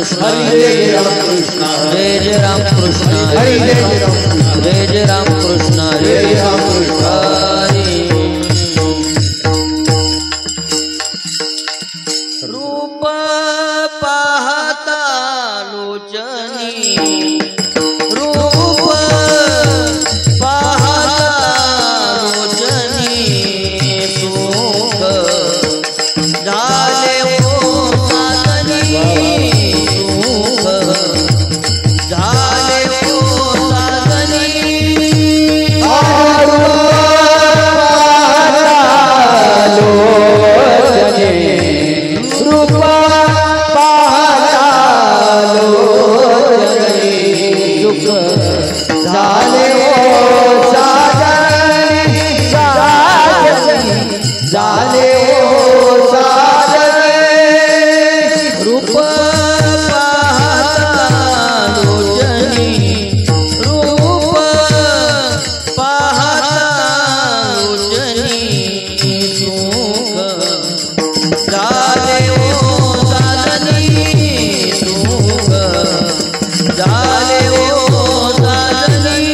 कृष्ण हरे राम कृष्ण जय जय राम कृष्ण हरे राम जय जय राम कृष्ण जय राम कृष्ण रूप पाहता लोचनी रूप पाहता लोचनी सुख झाले हो साधनी सुख झाले हो साधनी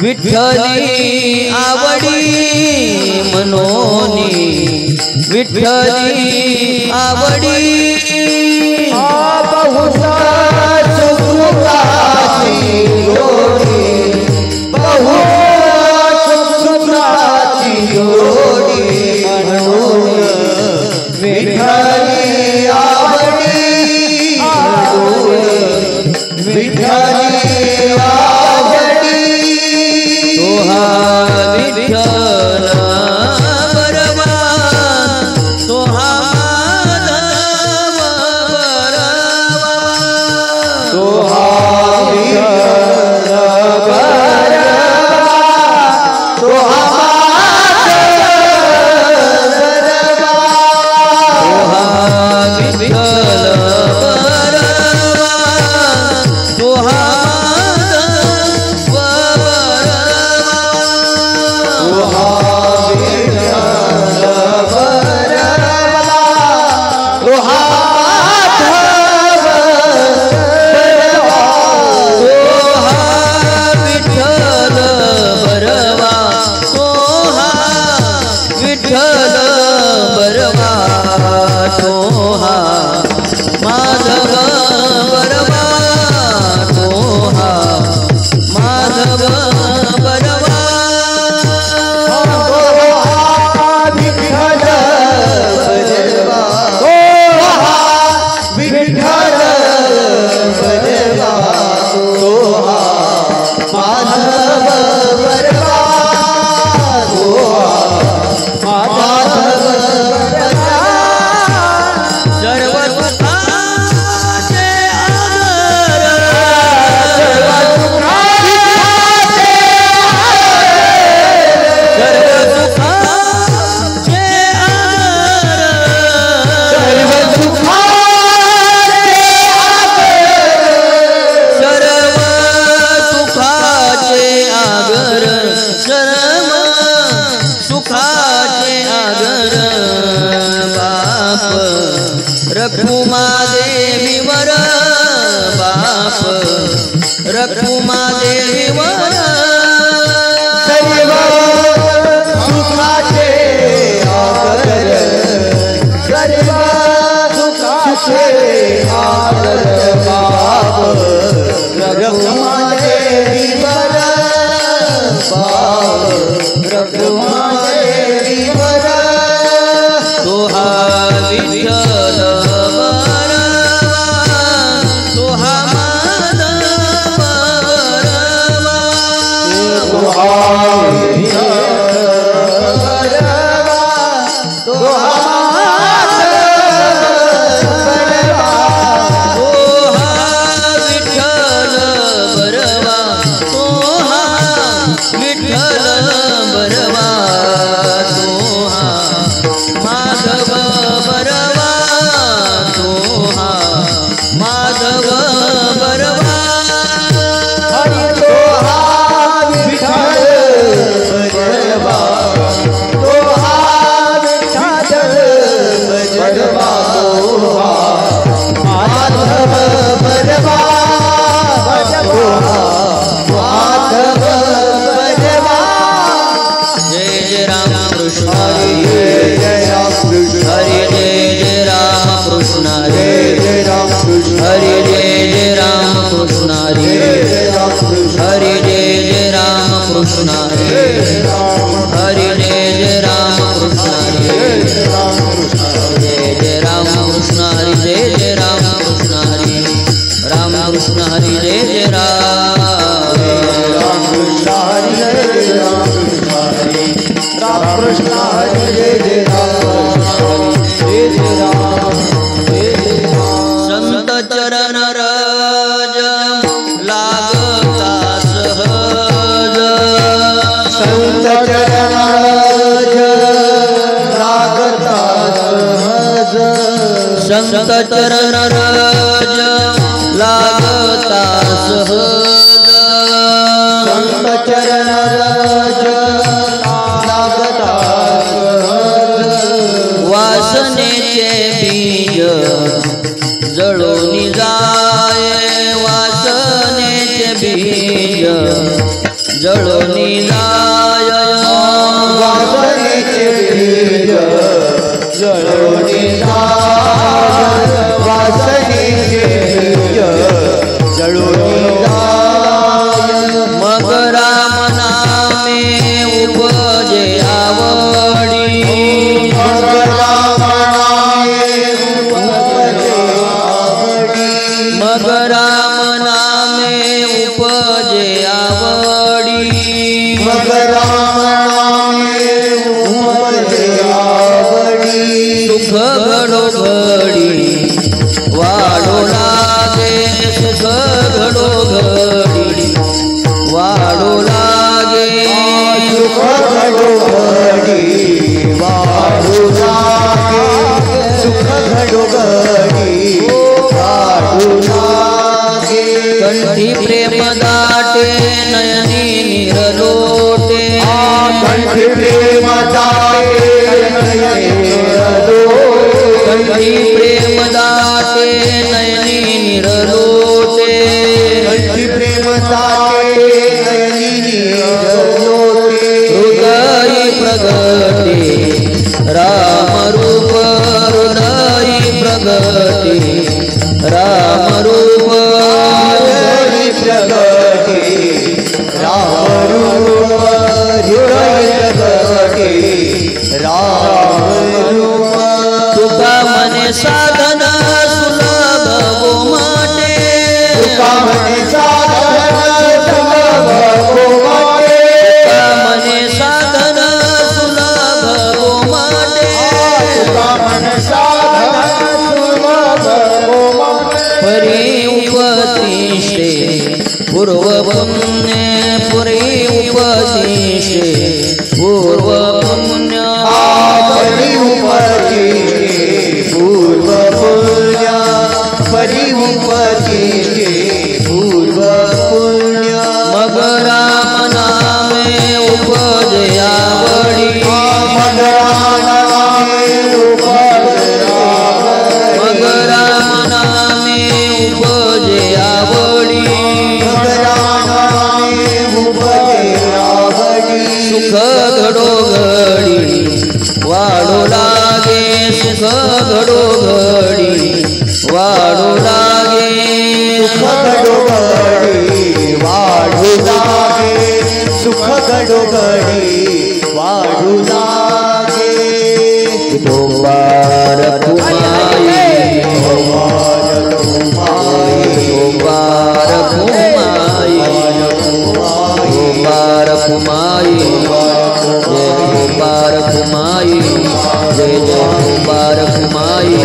विठ्ठली आवडी मनोनी विठ्ठली आवडी बहुता सुखुताची जोडी बहुता सुखुताची जोडी मनोनी विठ्ठली आवडी विठ्ठली विठ्ठल बरवा तोहा माधव बरवा तोहा विठ्ठल बरवा तोहा बाप रखुमा देवीवर बाप रखुमा देवीवर सर्व सुखाचे आगर सर्व सुखाचे आगर बाप रखुमा देवीवर बाप रखुमा देवीवर तोहा विठ्ठल बरवा तोहा माधव बरवा तोहा संत चरण रज लागता सहज संत चरण रज लागता सहज संत चरण रज लागता सहज संत चरण रज लागता सहज वासनेचे बीज जळून जाय वासनेचे बीज जळून जाय वासनेचे बीज जळून जाय वासनेचे बीज जळून जाय मग राम नामे उपजे आवडी मग राम नामे उपजे आवडी मग राम नामे उपजे आवडी मग राम नामे उपजे आवडी सुख घडो घडी वाढो लागे सुख घडो घडी वाढो लागे सुख घडो घडी वाढू लागे सुख घडो घडी वाढू लागे कंठी प्रेम दाटे नयनी निरलोटे कंठी प्रेम दाटे नयनी निरलोटे कंठी प्रेम दाटे नयनी निरलोटे कंठी प्रेम दाटे नयनी निरलोटे हृदय प्रगटे राम रूप हृदय प्रगटे राम रूप हृदय प्रगटे राम रूप हृदय प्रगटे राम रूप तुका मने साधन सुलभ गो माटे तुका मने साधन सुलभ गो माटे तुका मने साधन सुलभ गो माटे तुका मने साधन सुलभ गो माटे परी उपतिष्ठे पूर्व पुण्य पुरी उपतिष्ठे पूर्व पुण्य परी उपतिष्ठे पूर्व पुण्य परी उपतिष्ठे पूर्व पुण्य मग राम नामे उपजे आवडी मग राम नामे उपजे वाढू लागे सुख घडोघडी वाढू लागे सुख घडोघडी वाढू लागे विठोबार कुमाई विठोबार कुमाई विठोबार कुमाई विठोबार कुमाई जय विठोबार कुमाई जय जय विठोबार कुमाई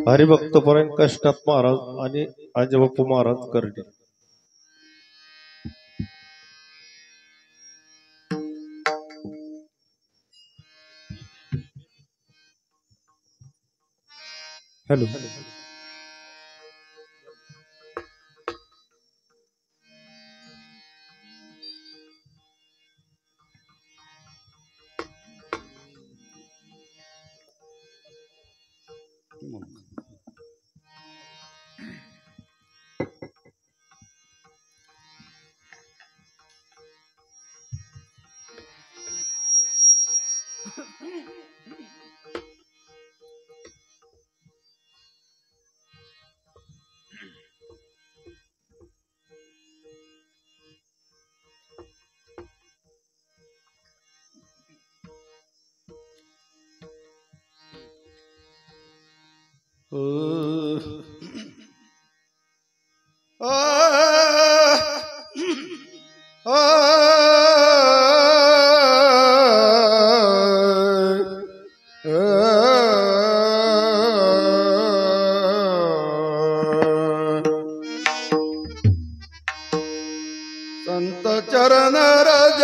हरिभक्त परायण कष्टात महाराज आणि आजबापू महाराज करणे. हॅलो संत चरण रज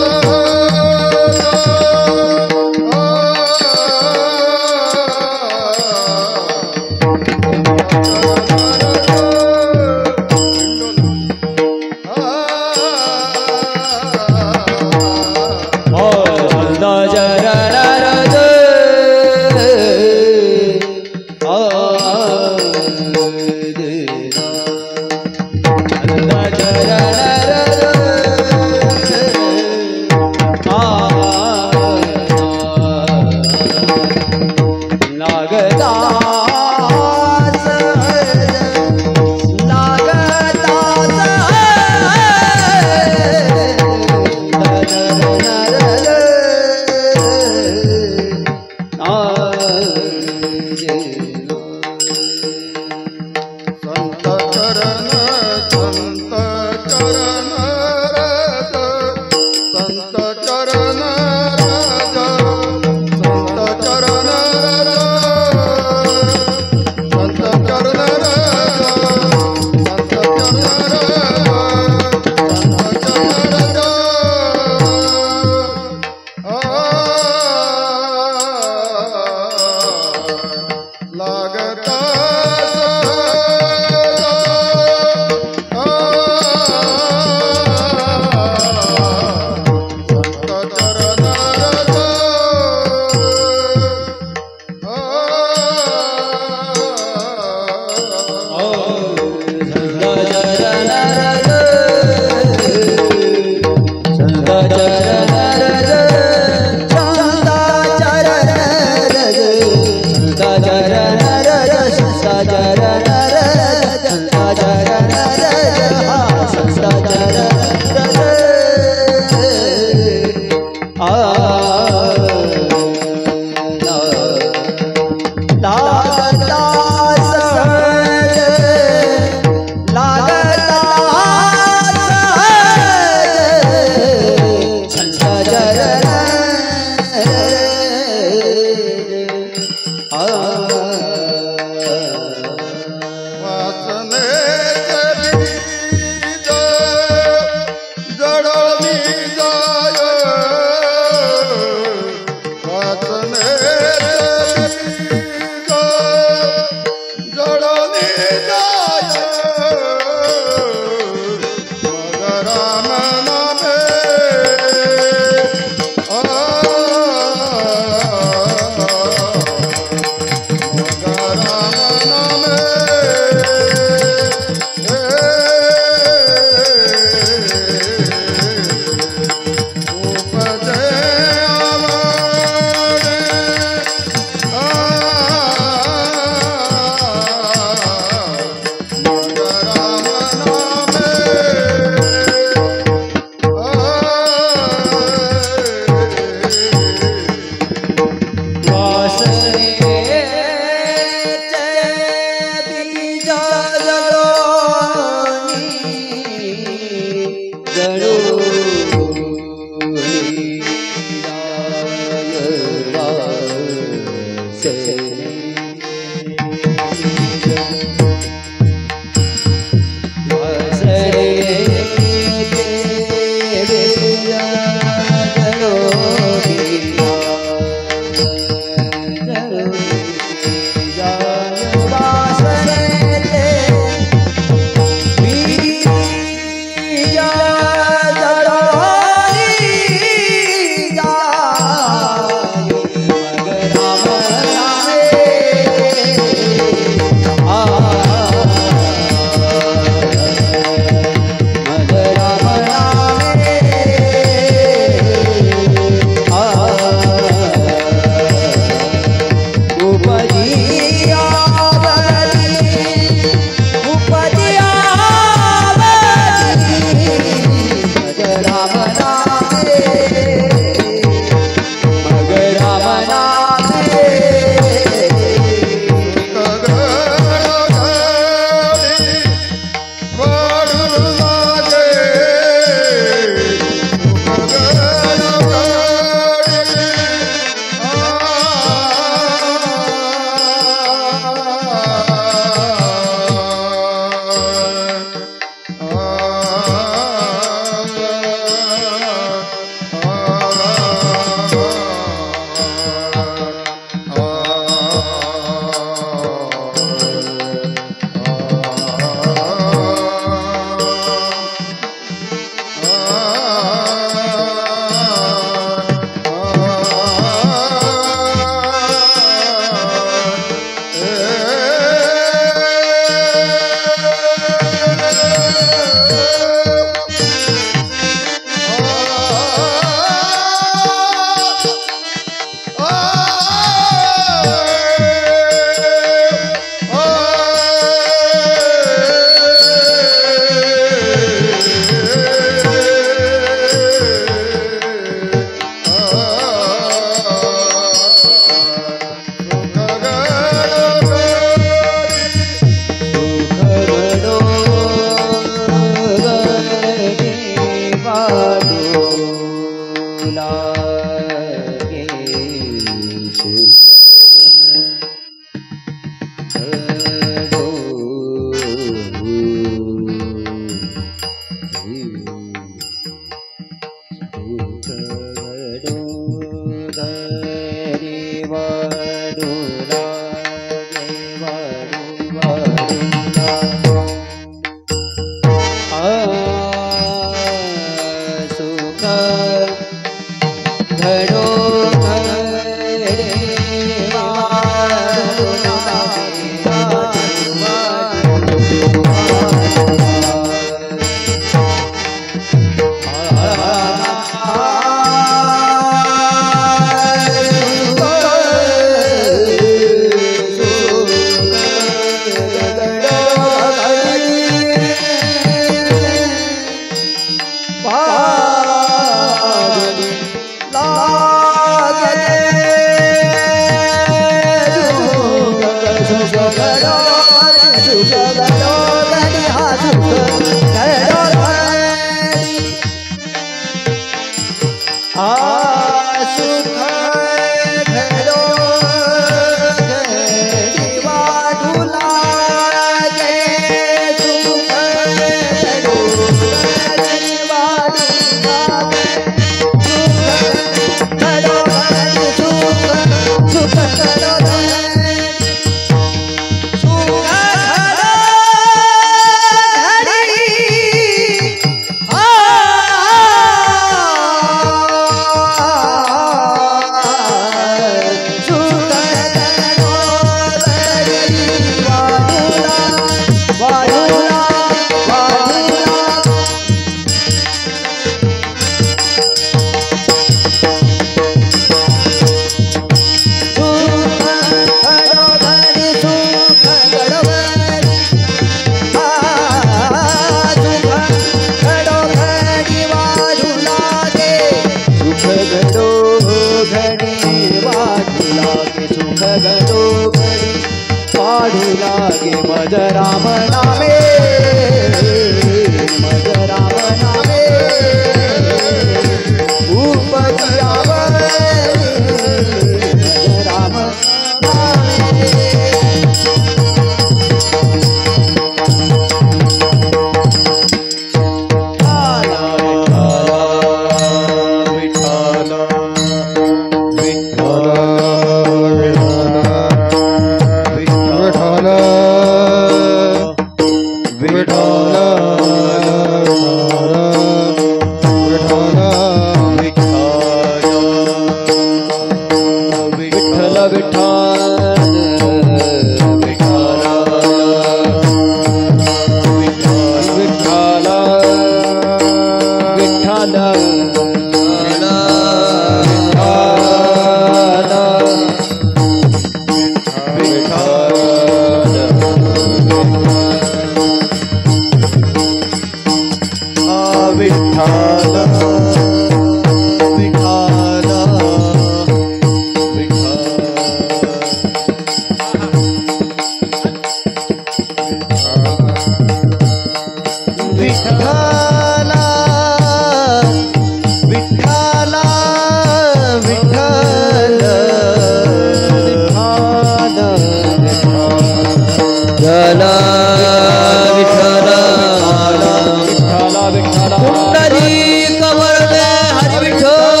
पुंडलिक वरदे हरी विठ्ठल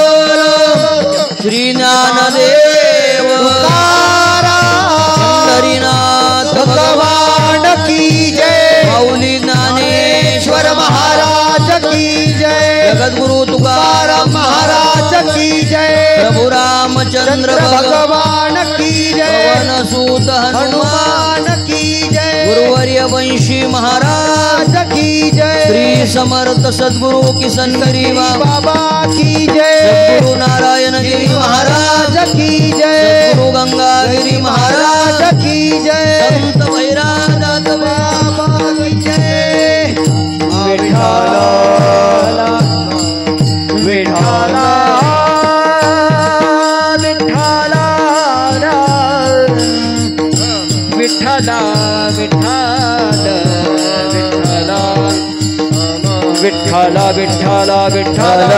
श्री ज्ञानदेव हरिनाथ भगवान की जय माऊली ज्ञानेश्वर महाराज की जय जगद्गुरु तुकाराम महाराज की जय प्रभु रामचंद्र भगवान की जय पवन सूत हनुमान की जय गुरुवर्य वंशी महाराज की जय श्री समर्थ सद्गुरु किशन गिरी बाबा की जय सद्गुरु नारायण गिरी महाराज की जय सद्गुरु गंगागिरी महाराज की जय संत भैरानाथ बाबा की जय विठाला विठाला विठाला विठाला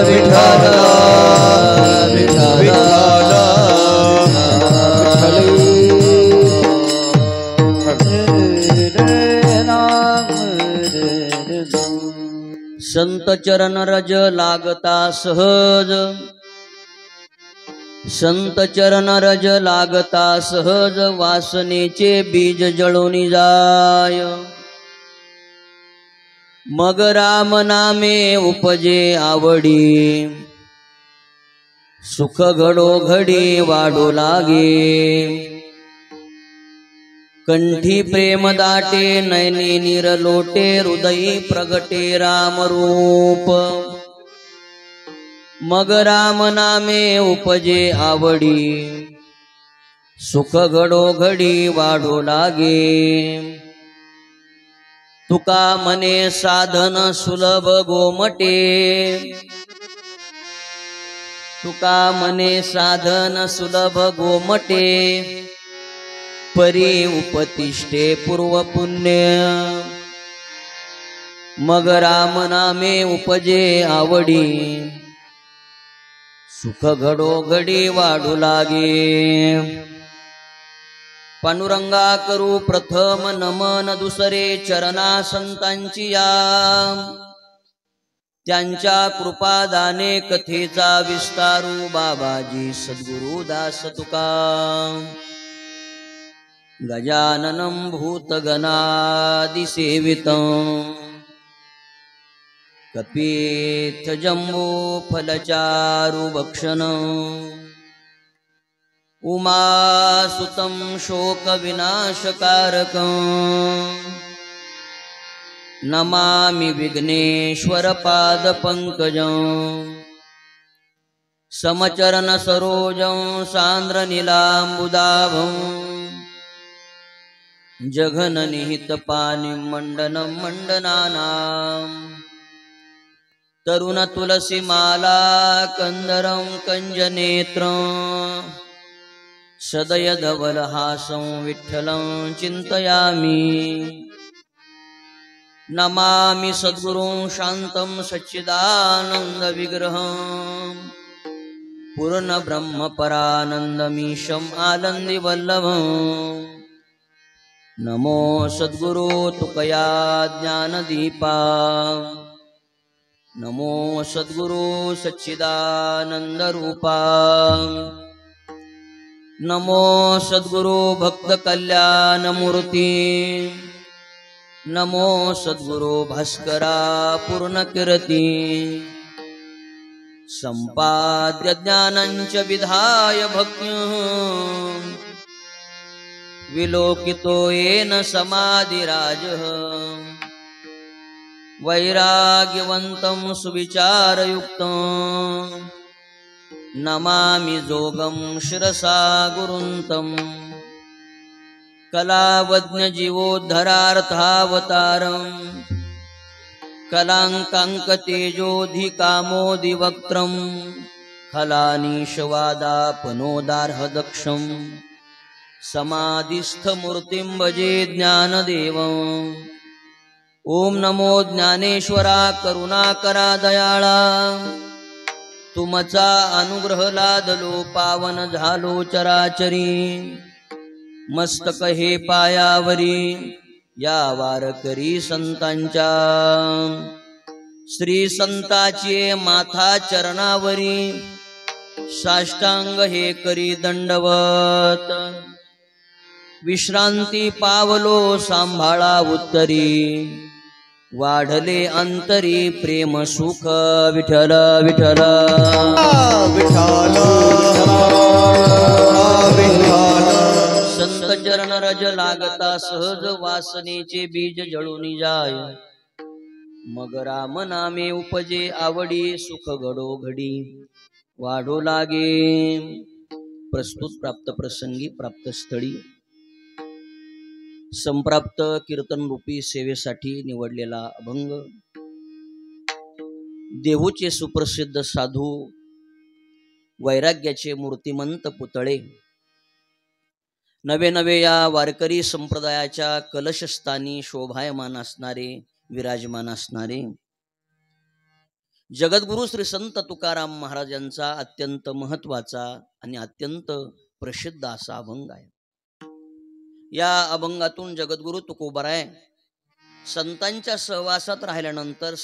विठाला विठाला विठाला विठाला विठाला संत चरण रज लागता सहज संत चरण रज लागता सहज वासनेचे बीज जळून जाय मग राम नामे उपजे आवडी सुख घडो घडी वाढू लागे कंठी प्रेम दाटे नयनी निरलोटे हृदयी प्रगटे राम रूप मग राम नामे उपजे आवडी सुख घडो घडी वाढू लागे तुका मने साधन सुलभ गोमटे तुका मने साधन सुलभ गोमटे परी उपतिष्ठे पूर्व पुण्य मग राम नामे उपजे आवडी सुख घडो घडी वाढू लागे पांडुरंगा करू प्रथम नमन दुसरे चरणा संतांची या त्यांच्या कृपादाने कथेचा विस्तारू बाबाजी सद्गुरु दास तुका गजाननं भूतगणादि सेवितं कपीथ जम्बो फलचारु भक्षणं उमासुतं शोक विनाशकारकं नमामि विघ्नेश्वर पाद पंकजं समचरण सरोजं सांद्र नीलांबुदाभं जघन निहित पानी मंडनं मंडनानां तरुण तुलसी माला कंदरं कंजनेत्रं सदय धवलहासं विठ्ठलं चिन्तयामि नमामि सद्गुरुं शान्तं सच्चिदानन्द विग्रहं पूर्ण ब्रह्म परानन्दमीशम् आनन्दि वल्लभं नमो सद्गुरु तुकया ज्ञानदीपा नमो सद्गुरु सच्चिदानंद रूपा नमो सद्गुरु भक्त कल्याण मूर्ती नमो सद्गुरु भास्करा पूर्ण कीर्ती संपाद्य ज्ञानंच विधाय भक्त्यं विलोकितो येन समाधिराजः वैराग्यवन्तं सुविचारयुक्तं नमामि जोगं शिरसा गुरुन्तं कलावज्ञजीवोद्धरार्थावतारं कलाङ्काङ्कतेजोऽधिकामोदिवक्त्रं फलानीशवादापनोदार्हदक्षं समाधिस्थमूर्तिं भजे ज्ञानदेवम् ओम नमो ज्ञानेश्वरा करुणाकरा दयाळा तुमचा अनुग्रह लादलो पावन झालो चराचरी मस्तक हे पायावरी या वारकरी संतांच्या श्री संताचे माथा चरणावरी साष्टांग हे करी दंडवत विश्रांती पावलो सांभाळा उत्तरी वाढले अंतरी प्रेम सुख विठ्ठल विठ्ठल विठ्ठल संत चरण रज लागता सहज वासनेचे बीज जळून जाय मग राम नामे उपजे आवडी सुख घडो घडी वाढो लागे प्रस्तुत प्राप्त प्रसंगी प्राप्त स्थळी संप्राप्त कीर्तन रूपी सेवेसाठी निवडलेला अभंग देहूचे सुप्रसिद्ध साधू वैराग्याचे मूर्तिमंत पुतळे नवे नवे या वारकरी संप्रदायाच्या कलशस्थानी शोभायमान असणारे विराजमान असणारे जगद्गुरु श्री संत तुकाराम महाराजांचा अत्यंत महत्वाचा आणि अत्यंत प्रसिद्ध असा अभंग आहे. या अभंगातून जगद्गुरु तुकोबाराय संतांच्या सहवासात राहिल्यानंतर